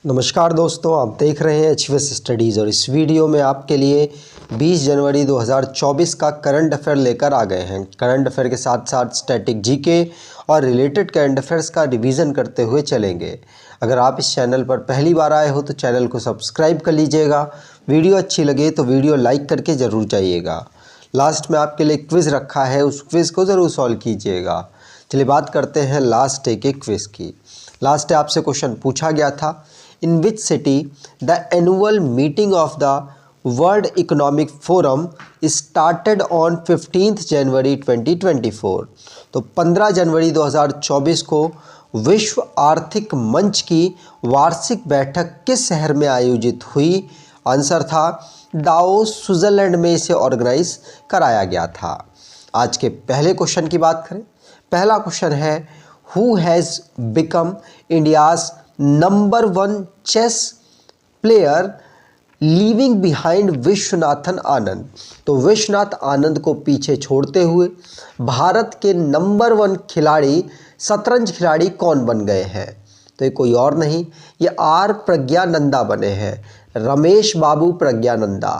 नमस्कार दोस्तों, आप देख रहे हैं एचवीएस स्टडीज़ और इस वीडियो में आपके लिए 20 जनवरी 2024 का करंट अफेयर लेकर आ गए हैं। करंट अफेयर के साथ साथ स्टैटिक जीके और रिलेटेड करंट अफेयर्स का रिवीजन करते हुए चलेंगे। अगर आप इस चैनल पर पहली बार आए हो तो चैनल को सब्सक्राइब कर लीजिएगा। वीडियो अच्छी लगे तो वीडियो लाइक करके ज़रूर जाइएगा। लास्ट में आपके लिए क्विज़ रखा है, उस क्विज़ को ज़रूर सॉल्व कीजिएगा। चलिए बात करते हैं लास्ट डे के क्विज़ की। लास्ट डे आपसे क्वेश्चन पूछा गया था, in which city the annual meeting of the World Economic Forum started on 15th January 2024। तो 15 जनवरी 2024 को विश्व आर्थिक मंच की वार्षिक बैठक किस शहर में आयोजित हुई? आंसर था दावोस, स्विट्जरलैंड में इसे ऑर्गेनाइज कराया गया था। आज के पहले क्वेश्चन की बात करें। पहला क्वेश्चन है, who has become India's number 1 chess player leaving behind Viswanathan Anand? तो विश्वनाथ आनंद को पीछे छोड़ते हुए भारत के नंबर 1 खिलाड़ी, शतरंज खिलाड़ी कौन बन गए हैं? तो ये कोई और नहीं, ये आर प्रज्ञानंदा बने हैं। रमेश बाबू प्रज्ञानंदा।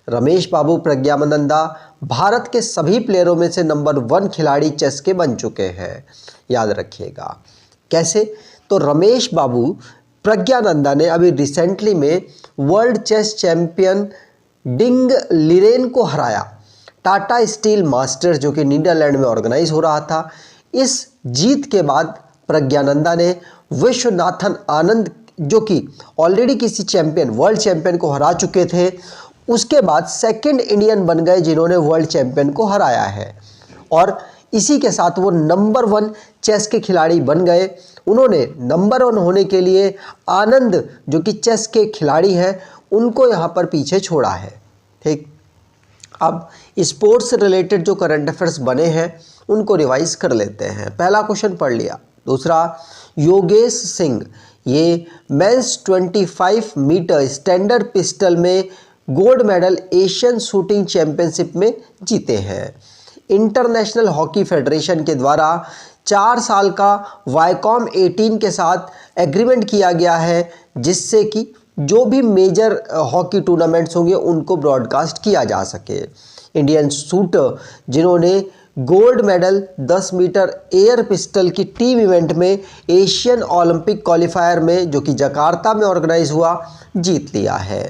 रमेश बाबू प्रज्ञानंदा भारत के सभी प्लेयरों में से नंबर 1 खिलाड़ी चेस के बन चुके हैं, याद रखिएगा। कैसे? तो रमेश बाबू प्रज्ञानंदा ने अभी रिसेंटली में वर्ल्ड चेस चैंपियन डिंग लिरेन को हराया। टाटा स्टील मास्टर्स जो कि नीदरलैंड में ऑर्गेनाइज हो रहा था, इस जीत के बाद प्रज्ञानंदा ने विश्वनाथन आनंद जो कि ऑलरेडी किसी चैंपियन, वर्ल्ड चैंपियन को हरा चुके थे, उसके बाद सेकंड इंडियन बन गए जिन्होंने वर्ल्ड चैंपियन को हराया है। और इसी के साथ वो नंबर 1 चेस के खिलाड़ी बन गए। उन्होंने नंबर 1 होने के लिए आनंद जो कि चेस के खिलाड़ी हैं उनको यहाँ पर पीछे छोड़ा है। ठीक, अब स्पोर्ट्स रिलेटेड जो करंट अफेयर्स बने हैं उनको रिवाइज कर लेते हैं। पहला क्वेश्चन पढ़ लिया। दूसरा, योगेश सिंह ये मेंस 25 मीटर स्टैंडर्ड पिस्टल में gold medal Asian shooting championship में जीते हैं। इंटरनेशनल हॉकी फेडरेशन के द्वारा 4 साल का वाईकॉम 18 के साथ एग्रीमेंट किया गया है, जिससे कि जो भी मेजर हॉकी टूर्नामेंट्स होंगे उनको ब्रॉडकास्ट किया जा सके। इंडियन शूटर जिन्होंने gold medal 10 metre air pistol की टीम इवेंट में एशियन ओलंपिक क्वालिफायर में जो कि जकार्ता में ऑर्गेनाइज हुआ, जीत लिया है।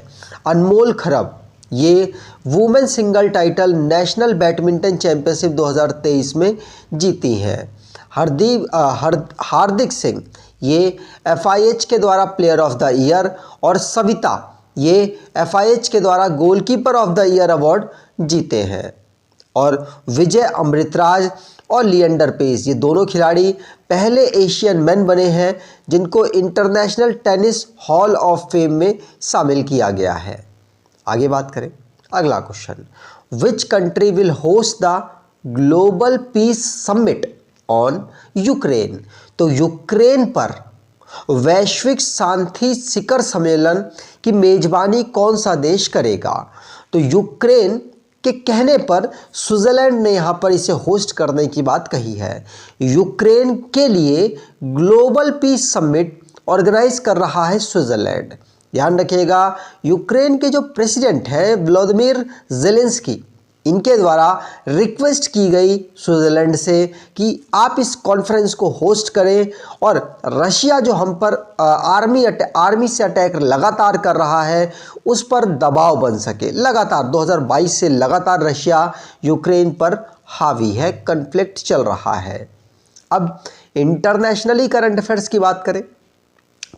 अनमोल खरब ये women single title national badminton championship 2023 में जीती हैं। हार्दिक सिंह ये FIH के द्वारा प्लेयर ऑफ द ईयर, और सविता ये FIH के द्वारा goalkeeper of the year award जीते हैं। और विजय अमृतराज और लिएंडर पेस ये दोनों खिलाड़ी पहले एशियन मैन बने हैं जिनको international tennis hall of fame में शामिल किया गया है। आगे बात करें। अगला question, which country will host the global piece summit on Ukraine? तो यूक्रेन पर वैश्विक शांति शिखर सम्मेलन की मेजबानी कौन सा देश करेगा? तो यूक्रेन के कहने पर स्विट्जरलैंड ने यहाँ पर इसे होस्ट करने की बात कही है। यूक्रेन के लिए ग्लोबल पीस समिट ऑर्गेनाइज कर रहा है स्विट्जरलैंड। ध्यान रखिएगा, यूक्रेन के जो प्रेसिडेंट हैं व्लादिमीर ज़ेलेंस्की, इनके द्वारा रिक्वेस्ट की गई स्विट्जरलैंड से कि आप इस कॉन्फ्रेंस को होस्ट करें और रशिया जो हम पर आर्मी से अटैक लगातार कर रहा है उस पर दबाव बन सके। लगातार 2022 से लगातार रशिया यूक्रेन पर हावी है, कन्फ्लिक्ट चल रहा है। अब इंटरनेशनली करंट अफेयर्स की बात करें।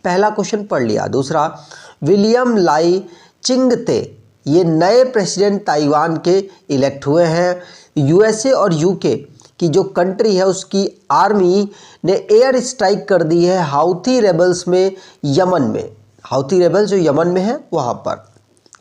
पहला क्वेश्चन पढ़ लिया। दूसरा, विलियम लाई चिंगते ये नए प्रेसिडेंट ताइवान के इलेक्ट हुए हैं। USA और UK की जो कंट्री है उसकी आर्मी ने एयर स्ट्राइक कर दी है हाउथी रेबल्स में, यमन में। हाउथी रेबल्स जो यमन में है वहाँ पर,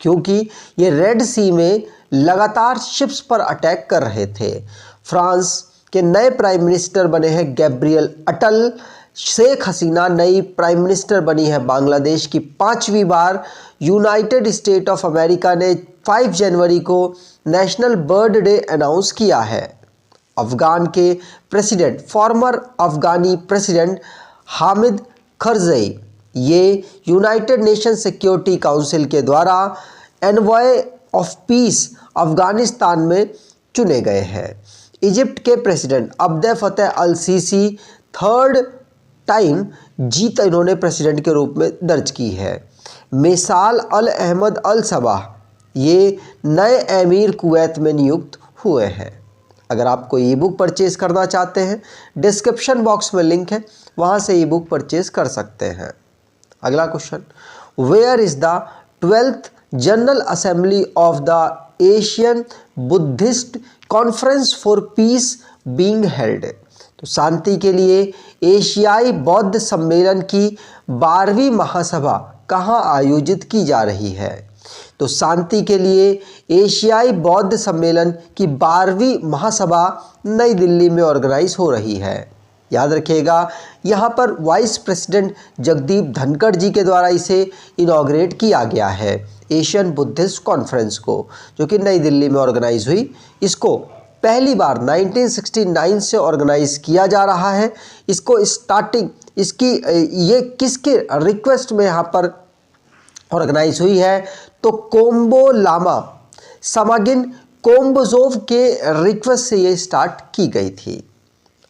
क्योंकि ये रेड सी में लगातार शिप्स पर अटैक कर रहे थे। फ्रांस के नए प्राइम मिनिस्टर बने हैं गैब्रियल अटल। शेख हसीना नई प्राइम मिनिस्टर बनी है बांग्लादेश की 5वीं बार। यूनाइटेड स्टेट ऑफ अमेरिका ने 5 जनवरी को नेशनल बर्ड डे अनाउंस किया है। अफगान के प्रेसिडेंट, फॉर्मर अफगानी प्रेसिडेंट हामिद करज़ई ये यूनाइटेड नेशन सिक्योरिटी काउंसिल के द्वारा एनवॉय ऑफ पीस अफगानिस्तान में चुने गए हैं। इजिप्ट के प्रेसिडेंट अब्देल फतेह अल सीसी थर्ड टाइम जीत इन्होंने प्रेसिडेंट के रूप में दर्ज की है। मिसाल अल अहमद अल सबाह ये नए अमीर कुवैत में नियुक्त हुए हैं। अगर आपको ई बुक परचेज़ करना चाहते हैं, डिस्क्रिप्शन बॉक्स में लिंक है, वहाँ से ई बुक परचेज़ कर सकते हैं। अगला question, where is the 12th general assembly of the Asian Buddhist conference for peace being held? तो शांति के लिए एशियाई बौद्ध सम्मेलन की 12वीं महासभा कहाँ आयोजित की जा रही है? तो शांति के लिए एशियाई बौद्ध सम्मेलन की 12वीं महासभा नई दिल्ली में ऑर्गेनाइज हो रही है। याद रखिएगा, यहाँ पर वाइस प्रेसिडेंट जगदीप धनखड़ जी के द्वारा इसे इनॉग्रेट किया गया है, एशियन बुद्धिस्ट कॉन्फ्रेंस को, जो कि नई दिल्ली में ऑर्गेनाइज हुई। इसको पहली बार 1969 से ऑर्गेनाइज किया जा रहा है। इसको स्टार्टिंग ये किसके रिक्वेस्ट में यहाँ पर ऑर्गेनाइज हुई है? तो कोम्बो लामा समागिन कोम्बोजोव के रिक्वेस्ट से ये स्टार्ट की गई थी।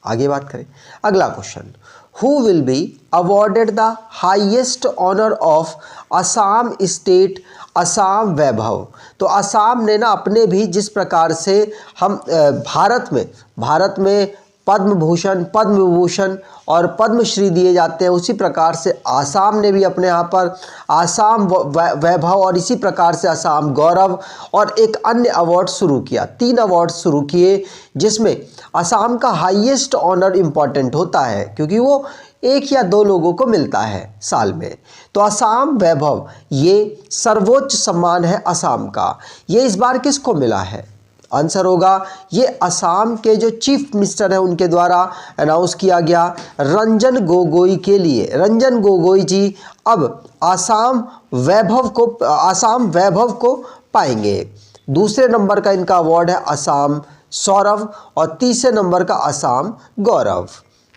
आगे बात करें, अगला question, who will be awarded the highest honour of Assam state Assam Vaibhav? तो असम ने ना अपने भी जिस प्रकार से हम भारत में पद्म भूषण, पद्म विभूषण और पद्मश्री दिए जाते हैं, उसी प्रकार से आसाम ने भी अपने यहाँ पर आसाम वैभव और इसी प्रकार से आसाम गौरव और एक अन्य अवार्ड शुरू किया। 3 अवार्ड शुरू किए, जिसमें आसाम का हाईएस्ट ऑनर इम्पॉर्टेंट होता है क्योंकि वो 1 या 2 लोगों को मिलता है साल में। तो आसाम वैभव ये सर्वोच्च सम्मान है आसाम का। ये इस बार किसको मिला है? आंसर होगा ये असम के जो चीफ मिनिस्टर हैं उनके द्वारा अनाउंस किया गया, रंजन गोगोई के लिए। रंजन गोगोई जी अब आसाम वैभव को पाएंगे। दूसरे नंबर का इनका अवार्ड है असम सौरभ और तीसरे नंबर का असम गौरव।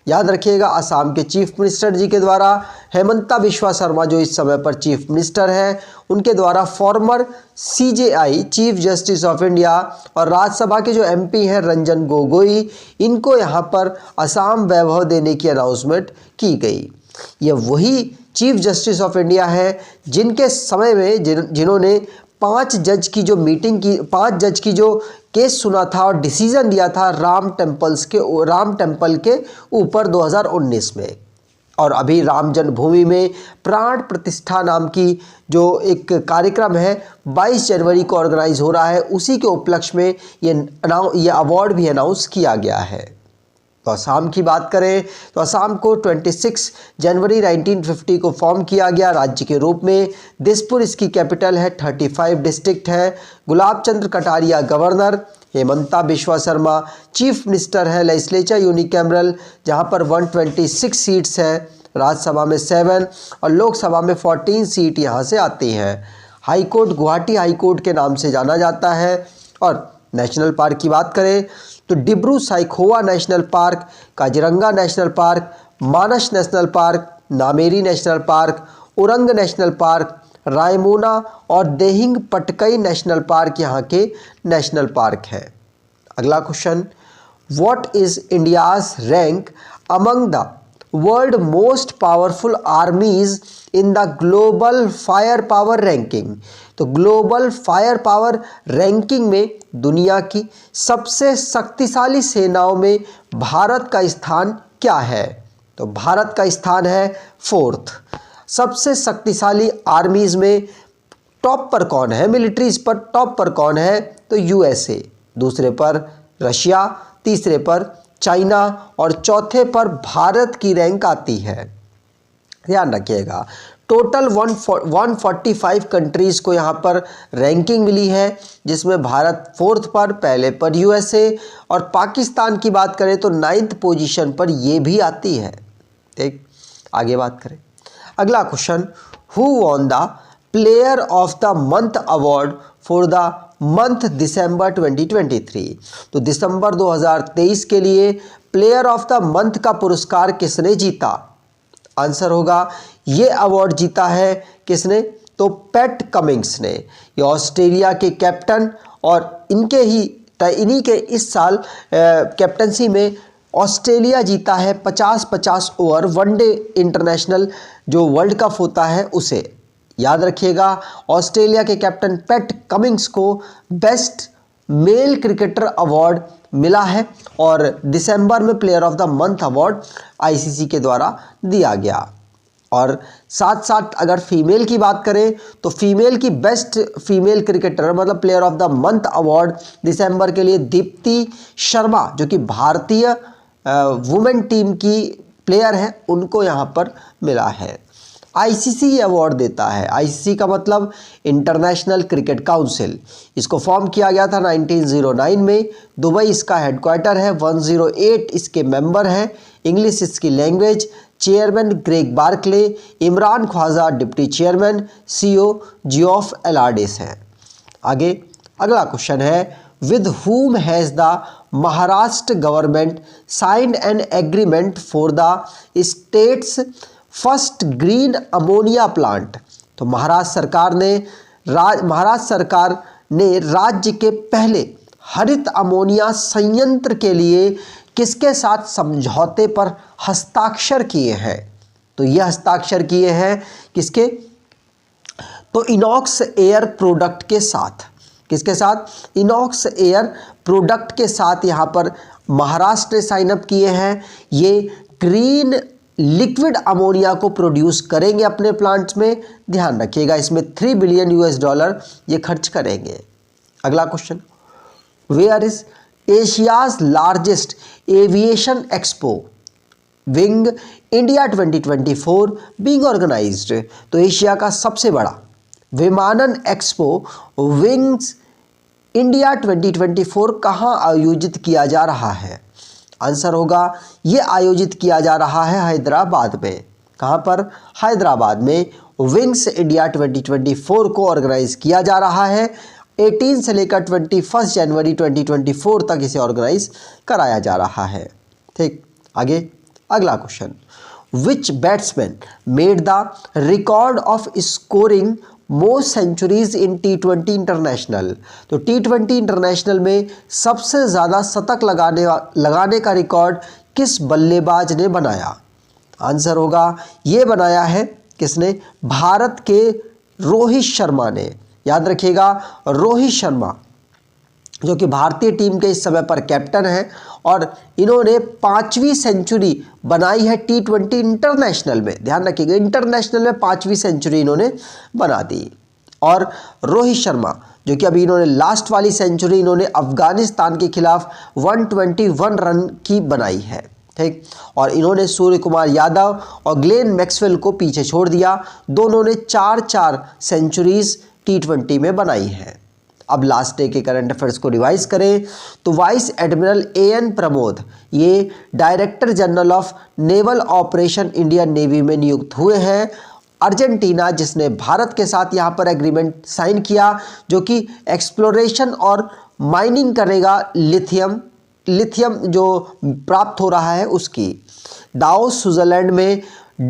याद रखिएगा, असम के चीफ मिनिस्टर जी के द्वारा हेमंता बिश्वा शर्मा जो इस समय पर चीफ मिनिस्टर हैं, उनके द्वारा farmer CJI chief justice of India और राज्यसभा के जो MP हैं रंजन गोगोई, इनको यहाँ पर असम वैभव देने की अनाउंसमेंट की गई। ये वही चीफ जस्टिस ऑफ इंडिया है जिनके समय में जिन्होंने 5 जज की जो केस सुना था और डिसीजन दिया था राम टेम्पल के ऊपर 2019 में। और अभी राम जन्मभूमि में प्राण प्रतिष्ठा नाम की जो एक कार्यक्रम है 22 जनवरी को ऑर्गेनाइज हो रहा है, उसी के उपलक्ष्य में ये अवार्ड भी अनाउंस किया गया है। तो असम की बात करें तो असम को 26 जनवरी 1950 को फॉर्म किया गया राज्य के रूप में। दिसपुर इसकी कैपिटल है, 35 डिस्ट्रिक्ट है। Gulab Chand Kataria governor, Himanta Biswa Sarma chief minister है। लेजिस्लेचर यूनिकैमरल जहां पर 126 सीट्स हैं, राज्यसभा में 7 और लोकसभा में 14 सीट यहां से आती हैं। High court Guwahati high court के नाम से जाना जाता है। और नेशनल पार्क की बात करें तो Dibru Saikhowa national park, Kaziranga national park, Manas national park, Nameri national park, Orang national park, Raimona और देहिंग पटकई नेशनल पार्क यहाँ के नेशनल पार्क हैं। अगला question, what is India's rank among the world most powerful आर्मीज in the global fire power ranking? तो ग्लोबल फायर पावर रैंकिंग में दुनिया की सबसे शक्तिशाली सेनाओं में भारत का स्थान क्या है? तो भारत का स्थान है 4th। सबसे शक्तिशाली आर्मीज में टॉप पर कौन है? मिलिट्रीज पर टॉप पर कौन है? तो USA, दूसरे पर रशिया, तीसरे पर चाइना और चौथे पर भारत की रैंक आती है। ध्यान रखिएगा, टोटल 145 कंट्रीज़ को यहाँ पर रैंकिंग मिली है, जिसमें भारत 4th पर, पहले पर USA और पाकिस्तान की बात करें तो 9th पोजीशन पर ये भी आती है। ठीक, आगे बात करें। अगला question, who won the player of the month award for the month December 2023? तो दिसंबर 2023 के लिए प्लेयर ऑफ द मंथ का पुरस्कार किसने जीता? आंसर होगा ये अवार्ड जीता है किसने? तो पैट कमिंग्स ने। ये ऑस्ट्रेलिया के कैप्टन और इन्हीं के इस साल कैप्टनसी में ऑस्ट्रेलिया जीता है 50-50 ओवर वनडे इंटरनेशनल जो वर्ल्ड कप होता है उसे। याद रखिएगा, ऑस्ट्रेलिया के कैप्टन पैट कमिंग्स को बेस्ट मेल क्रिकेटर अवार्ड मिला है और दिसंबर में player of the month award ICC के द्वारा दिया गया। और साथ साथ अगर फीमेल की बात करें तो फीमेल की बेस्ट फीमेल क्रिकेटर मतलब player of the month award दिसंबर के लिए दीप्ति शर्मा जो कि भारतीय वुमेन टीम की प्लेयर है, उनको यहाँ पर मिला है। आईसीसी ये अवार्ड देता है। आईसीसी का मतलब इंटरनेशनल क्रिकेट काउंसिल। इसको फॉर्म किया गया था 1909 में। दुबई इसका हेडक्वार्टर है। 108 इसके मेंबर हैं। इंग्लिश इसकी language. Chairman Greg Barclay, Imran Khawaja deputy chairman, CEO Geoff Allardice हैं। आगे अगला क्वेश्चन है, with whom has the Maharashtra government signed an agreement for the state's first green ammonia plant. तो महाराष्ट्र सरकार ने राज्य के पहले हरित अमोनिया संयंत्र के लिए किसके साथ समझौते पर हस्ताक्षर किए हैं? तो यह हस्ताक्षर किए हैं किसके? तो इनॉक्स एयर प्रोडक्ट के साथ। किसके साथ? इनॉक्स एयर प्रोडक्ट के साथ यहाँ पर महाराष्ट्र ने साइन अप किए हैं। ये ग्रीन लिक्विड अमोनिया को प्रोड्यूस करेंगे अपने प्लांट्स में। ध्यान रखिएगा, इसमें $3 बिलियन ये खर्च करेंगे। अगला question, where is Asia's largest aviation expo wing India 2024 being organised. तो एशिया का सबसे बड़ा विमानन एक्सपो विंग्स इंडिया 2024 कहाँ आयोजित किया जा रहा है? आंसर होगा ये आयोजित किया जा रहा है हैदराबाद में। कहाँ पर? हैदराबाद में विंग्स इंडिया 2024 को ऑर्गेनाइज किया जा रहा है। 18 से लेकर 21 जनवरी 2024 तक इसे ऑर्गेनाइज कराया जा रहा है। ठीक, आगे अगला question, which batsman made the record of scoring most centuries in T20 international. तो T20 इंटरनेशनल में सबसे ज़्यादा शतक लगाने का रिकॉर्ड किस बल्लेबाज ने बनाया? आंसर होगा ये बनाया है किसने? भारत के रोहित शर्मा ने। याद रखिएगा, रोहित शर्मा जो कि भारतीय टीम के इस समय पर कैप्टन हैं और इन्होंने 5वीं सेंचुरी बनाई है T20 इंटरनेशनल में। ध्यान रखिएगा, इंटरनेशनल में 5वीं सेंचुरी इन्होंने बना दी। और रोहित शर्मा जो कि अभी इन्होंने लास्ट वाली सेंचुरी इन्होंने अफगानिस्तान के खिलाफ 121 रन की बनाई है। ठीक, और इन्होंने सूर्य कुमार यादव और ग्लेन मैक्सवेल को पीछे छोड़ दिया। दोनों ने 4-4 सेंचुरीज T20 में बनाई है। अब लास्ट डे के करंट अफेयर्स को रिवाइज करें तो वाइस एडमिरल AN प्रमोद ये director general of naval operation Indian navy में नियुक्त हुए हैं। अर्जेंटीना जिसने भारत के साथ यहाँ पर एग्रीमेंट साइन किया जो कि एक्सप्लोरेशन और माइनिंग करेगा लिथियम जो प्राप्त हो रहा है उसकी। दाओस स्विट्जरलैंड में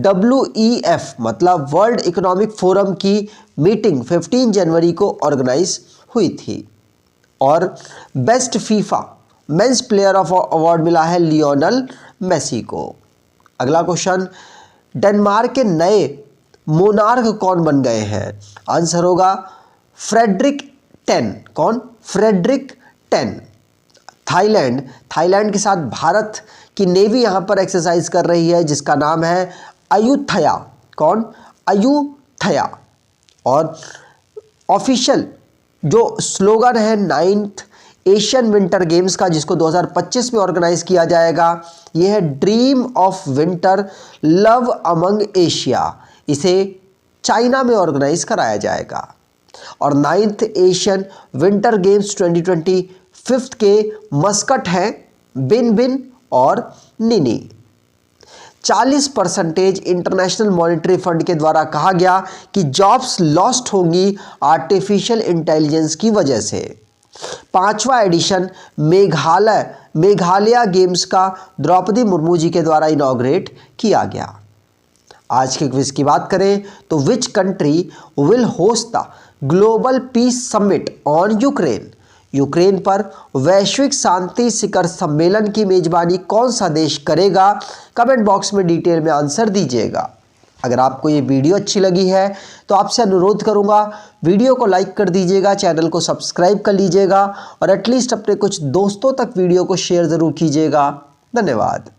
WEF मतलब वर्ल्ड इकोनॉमिक फोरम की मीटिंग 15 जनवरी को ऑर्गेनाइज हुई थी। और best FIFA men's player of award मिला है लियोनल मेसी को। अगला क्वेश्चन, डेनमार्क के नए मोनार्क कौन बन गए हैं? आंसर होगा फ्रेडरिक 10। कौन? फ्रेडरिक 10। थाईलैंड के साथ भारत की नेवी यहाँ पर एक्सरसाइज कर रही है जिसका नाम है अयुथया। कौन? अयुथया। और ऑफिशियल जो स्लोगन है 9th एशियन विंटर गेम्स का जिसको 2025 में ऑर्गेनाइज किया जाएगा, यह है dream of winter love among Asia. इसे चाइना में ऑर्गेनाइज कराया जाएगा। और 9th एशियन विंटर गेम्स 2025 के मस्कट हैं बिन और निनी। 40% इंटरनेशनल मॉनेटरी फंड के द्वारा कहा गया कि जॉब्स लॉस्ट होंगी आर्टिफिशियल इंटेलिजेंस की वजह से। 5वां एडिशन मेघालय गेम्स का द्रौपदी मुर्मू जी के द्वारा इनॉग्रेट किया गया। आज के क्विज की बात करें तो which country will host the global piece summit on Ukraine. Ukraine पर वैश्विक शांति शिखर सम्मेलन की मेजबानी कौन सा देश करेगा? कमेंट बॉक्स में डिटेल में आंसर दीजिएगा। अगर आपको ये वीडियो अच्छी लगी है तो आपसे अनुरोध करूंगा, वीडियो को लाइक कर दीजिएगा, चैनल को सब्सक्राइब कर लीजिएगा और एटलीस्ट अपने कुछ दोस्तों तक वीडियो को शेयर ज़रूर कीजिएगा। धन्यवाद।